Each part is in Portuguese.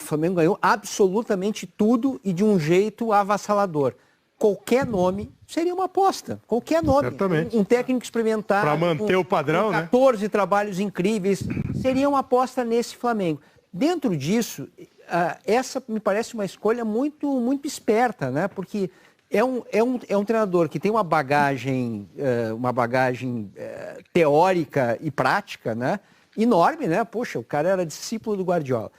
Flamengo ganhou absolutamente tudo e de um jeito avassalador. Qualquer nome seria uma aposta. Qualquer nome. Certamente. Um técnico experimentado. Para manter o padrão, 14 trabalhos incríveis. Seria uma aposta nesse Flamengo. Dentro disso, essa me parece uma escolha muito, muito esperta, né? Porque é um treinador que tem uma bagagem teórica e prática, né? Enorme, né? Poxa, o cara era discípulo do Guardiola.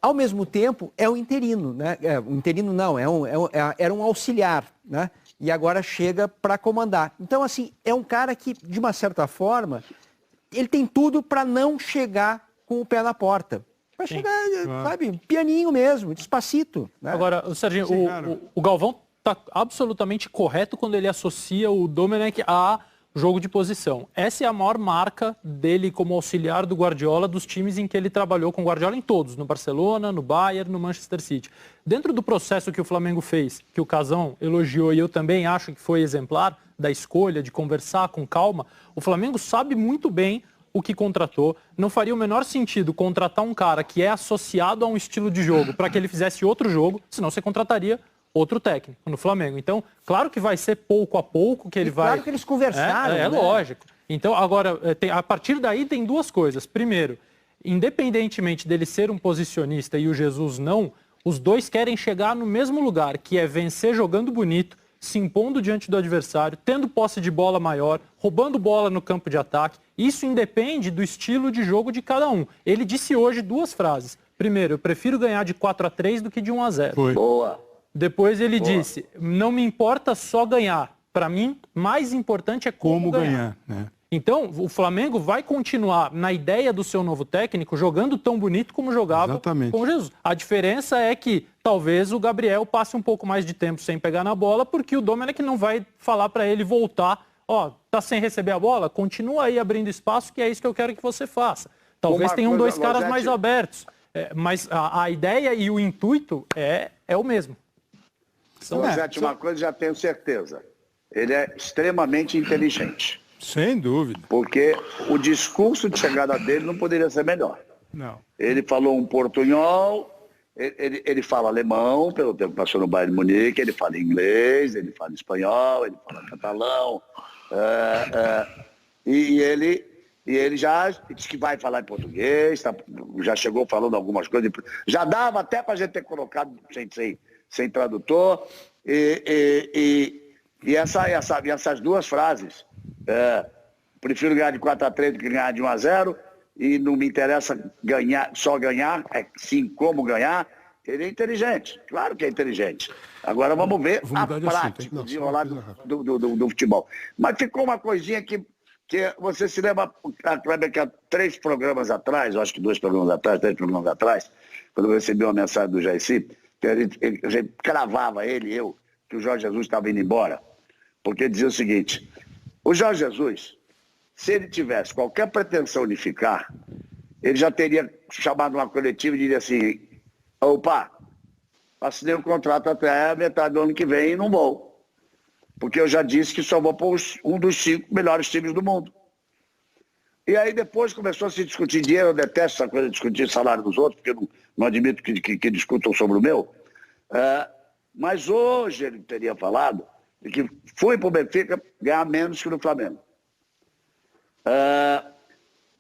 Ao mesmo tempo, é um interino, né? Um interino não, era um auxiliar, né? E agora chega para comandar. Então, assim, é um cara que, de uma certa forma, ele tem tudo para não chegar com o pé na porta. Para chegar, sabe, pianinho mesmo, despacito. Né? Agora, Serginho, o Galvão está absolutamente correto quando ele associa o Domenech a jogo de posição. Essa é a maior marca dele como auxiliar do Guardiola, dos times em que ele trabalhou com o Guardiola, em todos, no Barcelona, no Bayern, no Manchester City. Dentro do processo que o Flamengo fez, que o Casão elogiou e eu também acho que foi exemplar, da escolha, de conversar com calma, o Flamengo sabe muito bem o que contratou. Não faria o menor sentido contratar um cara que é associado a um estilo de jogo para que ele fizesse outro jogo, senão você contrataria outro técnico no Flamengo. Então, claro que vai ser pouco a pouco que ele vai... Claro que eles conversaram. É né? lógico. Então, agora, a partir daí tem duas coisas. Primeiro, independentemente dele ser um posicionista e o Jesus não, os dois querem chegar no mesmo lugar, que é vencer jogando bonito, se impondo diante do adversário, tendo posse de bola maior, roubando bola no campo de ataque. Isso independe do estilo de jogo de cada um. Ele disse hoje duas frases. Primeiro, eu prefiro ganhar de 4-3 do que de 1-0. Foi. Boa. Depois ele disse, não me importa só ganhar. Para mim, mais importante é como ganhar. Né? Então, o Flamengo vai continuar, na ideia do seu novo técnico, jogando tão bonito como jogava com o Jesus. A diferença é que talvez o Gabriel passe um pouco mais de tempo sem pegar na bola, porque o Domenech não vai falar para ele voltar. Tá sem receber a bola? Continua aí abrindo espaço, que é isso que eu quero que você faça. Talvez tenham dois caras mais abertos. Mas a ideia e o intuito é o mesmo. Uma coisa já tenho certeza. Ele é extremamente inteligente. Sem dúvida. Porque o discurso de chegada dele não poderia ser melhor. Não. Ele falou um portunhol, ele fala alemão, pelo tempo que passou no Bayern de Munique, ele fala inglês, ele fala espanhol, ele fala catalão. E ele já disse que vai falar em português, já chegou falando algumas coisas. Já dava até para a gente ter colocado sem tradutor. E essas duas frases, prefiro ganhar de 4-3 do que ganhar de 1-0, e não me interessa só ganhar, sim como ganhar. Ele é inteligente, claro que é inteligente. Agora vamos ver a prática de rolar do futebol. Mas ficou uma coisinha que você se lembra, que há 3 programas atrás, eu acho que 3 programas atrás, quando eu recebi uma mensagem do Jaircy, a gente cravava eu, que o Jorge Jesus estava indo embora, porque dizia o seguinte: o Jorge Jesus, se ele tivesse qualquer pretensão de ficar, ele já teria chamado uma coletiva e diria assim: opa, assinei um contrato até a metade do ano que vem e não vou, porque eu já disse que só vou para um dos 5 melhores times do mundo. E aí depois começou a se discutir dinheiro. Eu detesto essa coisa de discutir salário dos outros, porque eu não admito que discutam sobre o meu. Mas hoje ele teria falado de que foi para o Benfica ganhar menos que no Flamengo.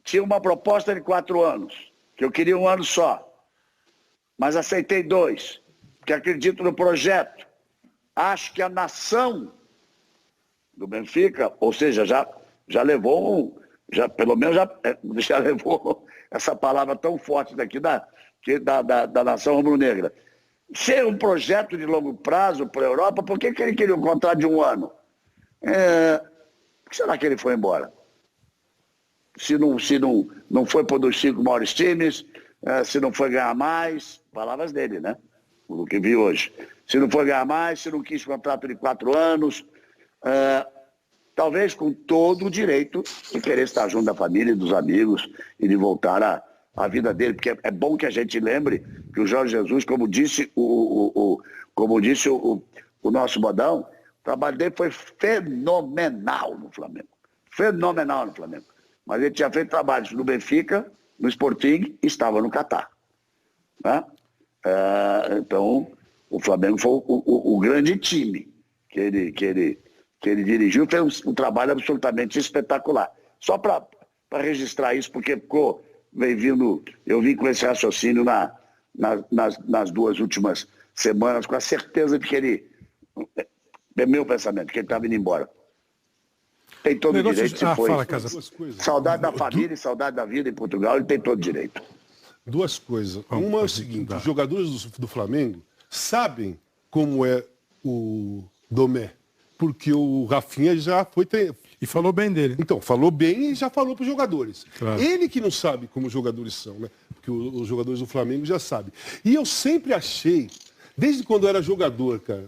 Tinha uma proposta de 4 anos, que eu queria 1 ano só, mas aceitei 2, porque acredito no projeto. Acho que a nação do Benfica, ou seja, já levou, pelo menos já levou essa palavra tão forte daqui da nação rubro-negra. Ser um projeto de longo prazo para a Europa, por que ele queria um contrato de 1 ano? Por que será que ele foi embora? Se não foi para um dos 5 maiores times, se não foi ganhar mais, palavras dele, né? O que vi hoje. Se não foi ganhar mais, se não quis contrato de 4 anos, talvez com todo o direito de querer estar junto da família e dos amigos e de voltar à vida dele, porque é bom que a gente lembre que o Jorge Jesus, como disse o nosso Bodão, o trabalho dele foi fenomenal no Flamengo. Fenomenal no Flamengo. Mas ele tinha feito trabalhos no Benfica, no Sporting e estava no Catar. Né? Então, o Flamengo foi o grande time que ele dirigiu, fez um trabalho absolutamente espetacular. Só para registrar isso, porque eu vim com esse raciocínio nas 2 últimas semanas, com a certeza de que ele, é meu pensamento, que ele estava indo embora. Tem todo o direito, se foi. Saudade da família e saudade da vida em Portugal, ele tem todo o direito. 2 coisas. Uma é o seguinte, os jogadores do Flamengo sabem como é o Domé, porque o Rafinha já foi... E falou bem dele. Então, falou bem e já falou para os jogadores. Claro. Ele que não sabe como os jogadores são, né? Porque os jogadores do Flamengo já sabem. E eu sempre achei, desde quando eu era jogador, cara,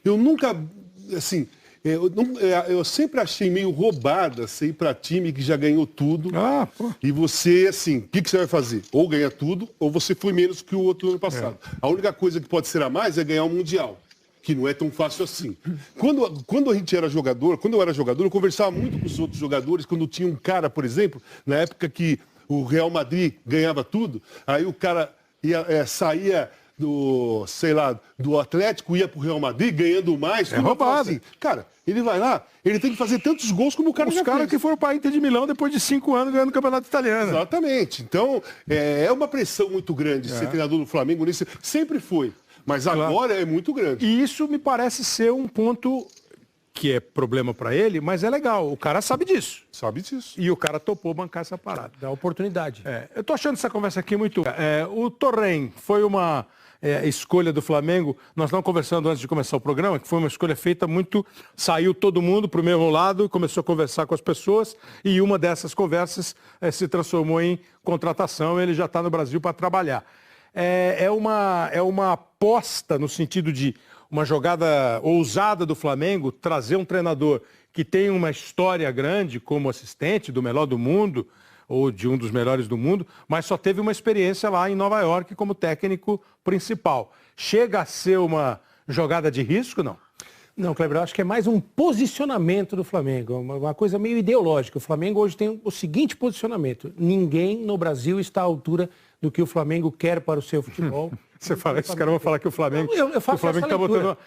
eu nunca, assim... Eu sempre achei meio roubada você ir para time que já ganhou tudo. E você, assim, o que você vai fazer? Ou ganha tudo, ou você foi menos que o outro ano passado. A única coisa que pode ser a mais é ganhar o Mundial, que não é tão fácil assim. Quando a gente era jogador, quando eu era jogador, eu conversava muito com os outros jogadores, quando tinha um cara, por exemplo, na época que o Real Madrid ganhava tudo, aí o cara saía do Atlético, ia pro Real Madrid ganhando mais. É roubado. Assim, cara, ele vai lá, ele tem que fazer tantos gols como o cara já fez. Os caras que foram para a Inter de Milão depois de 5 anos ganhando o Campeonato Italiano. Exatamente. Então, é uma pressão muito grande ser treinador do Flamengo. Sempre foi. Mas agora é muito grande. E isso me parece ser um ponto que é problema para ele, mas é legal. O cara sabe disso. Sabe disso. E o cara topou bancar essa parada. Dá oportunidade. Eu tô achando essa conversa aqui muito... o Torren foi uma escolha do Flamengo. Nós estávamos conversando antes de começar o programa, que foi uma escolha feita muito... Saiu todo mundo para o mesmo lado e começou a conversar com as pessoas. E uma dessas conversas se transformou em contratação. Ele já está no Brasil para trabalhar. É uma aposta no sentido de uma jogada ousada do Flamengo, trazer um treinador que tem uma história grande como assistente do melhor do mundo, ou de um dos melhores do mundo, mas só teve uma experiência lá em Nova York como técnico principal. Chega a ser uma jogada de risco, não? Não, Kleber, eu acho que é mais um posicionamento do Flamengo, uma coisa meio ideológica. O Flamengo hoje tem o seguinte posicionamento: ninguém no Brasil está à altura do que o Flamengo quer para o seu futebol. Você fala, esses caras vão falar que o Flamengo está botando...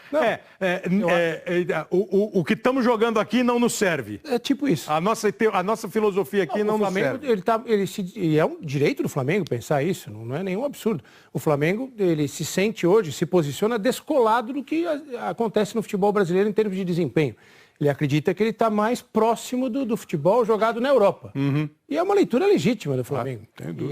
O que estamos jogando aqui não nos serve. É tipo isso. A nossa filosofia aqui não nos serve. E é um direito do Flamengo pensar isso, não é nenhum absurdo. O Flamengo, ele se sente hoje, se posiciona descolado do que acontece no futebol brasileiro em termos de desempenho. Ele acredita que ele está mais próximo do futebol jogado na Europa. Uhum. E é uma leitura legítima do Flamengo.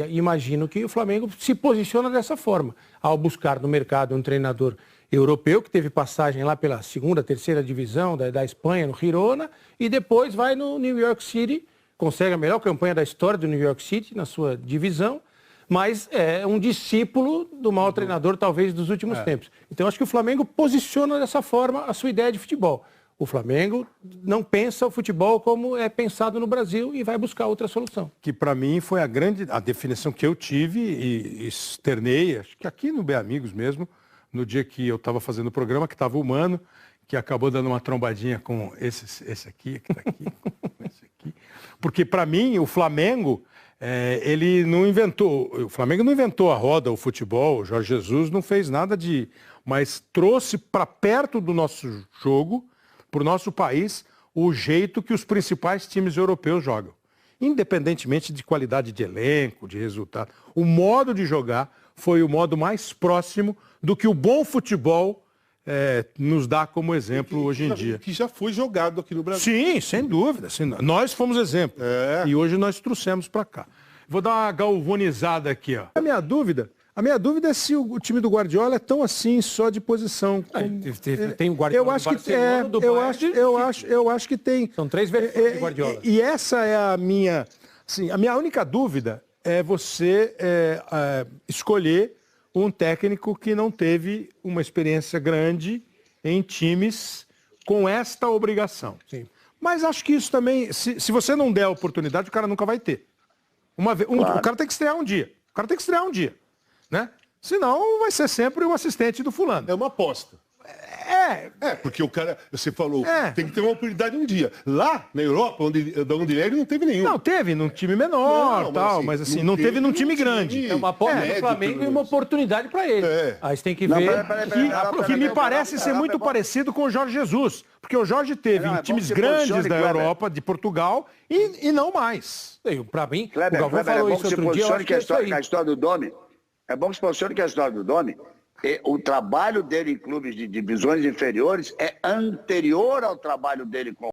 E imagino que o Flamengo se posiciona dessa forma, ao buscar no mercado um treinador europeu, que teve passagem lá pela 2ª, 3ª divisão da Espanha, no Girona, e depois vai no New York City, consegue a melhor campanha da história do New York City, na sua divisão, mas é um discípulo do maior treinador, talvez, dos últimos tempos. Então, acho que o Flamengo posiciona dessa forma a sua ideia de futebol. O Flamengo não pensa o futebol como é pensado no Brasil e vai buscar outra solução. Que para mim foi a definição que eu tive e externei, acho que aqui no Bem Amigos mesmo, no dia que eu estava fazendo o programa, que estava o Mano, que acabou dando uma trombadinha com esse aqui, que está aqui, com esse aqui. Porque para mim o Flamengo, ele não inventou, o Flamengo não inventou a roda, o futebol, o Jorge Jesus não fez nada mas trouxe para perto do nosso jogo, para o nosso país, o jeito que os principais times europeus jogam. Independentemente de qualidade de elenco, de resultado. O modo de jogar foi o modo mais próximo do que o bom futebol nos dá como exemplo hoje em dia. Que já foi jogado aqui no Brasil. Sim, sem dúvida. Nós fomos exemplo. E hoje nós trouxemos para cá. Vou dar uma galvanizada aqui. Ó. A minha dúvida é se o time do Guardiola é tão assim só de posição. Tem o Guardiola. Eu acho que tem. São 3 versões de Guardiola. E essa é a minha... Assim, a minha única dúvida é você escolher um técnico que não teve uma experiência grande em times com esta obrigação. Sim. Mas acho que isso também, se você não der a oportunidade, o cara nunca vai ter. O cara tem que estrear um dia. Né? Senão vai ser sempre o assistente do fulano. É uma aposta. Porque o cara, você falou, tem que ter uma oportunidade um dia. Lá, na Europa, da onde ele não teve nenhum. Não, teve num time menor, mas assim, não teve num time grande. É uma aposta do Flamengo e uma oportunidade para ele. Aí você tem que ver. Que me parece ser muito parecido com o Jorge Jesus. Porque o Jorge teve em times grandes da Europa, de Portugal, e não mais. Para mim, Kleber, o Galvão falou isso outro dia, eu acho que é isso aí. a história do Domi. É bom que se posicione que a história do Domi, o trabalho dele em clubes de divisões inferiores é anterior ao trabalho dele com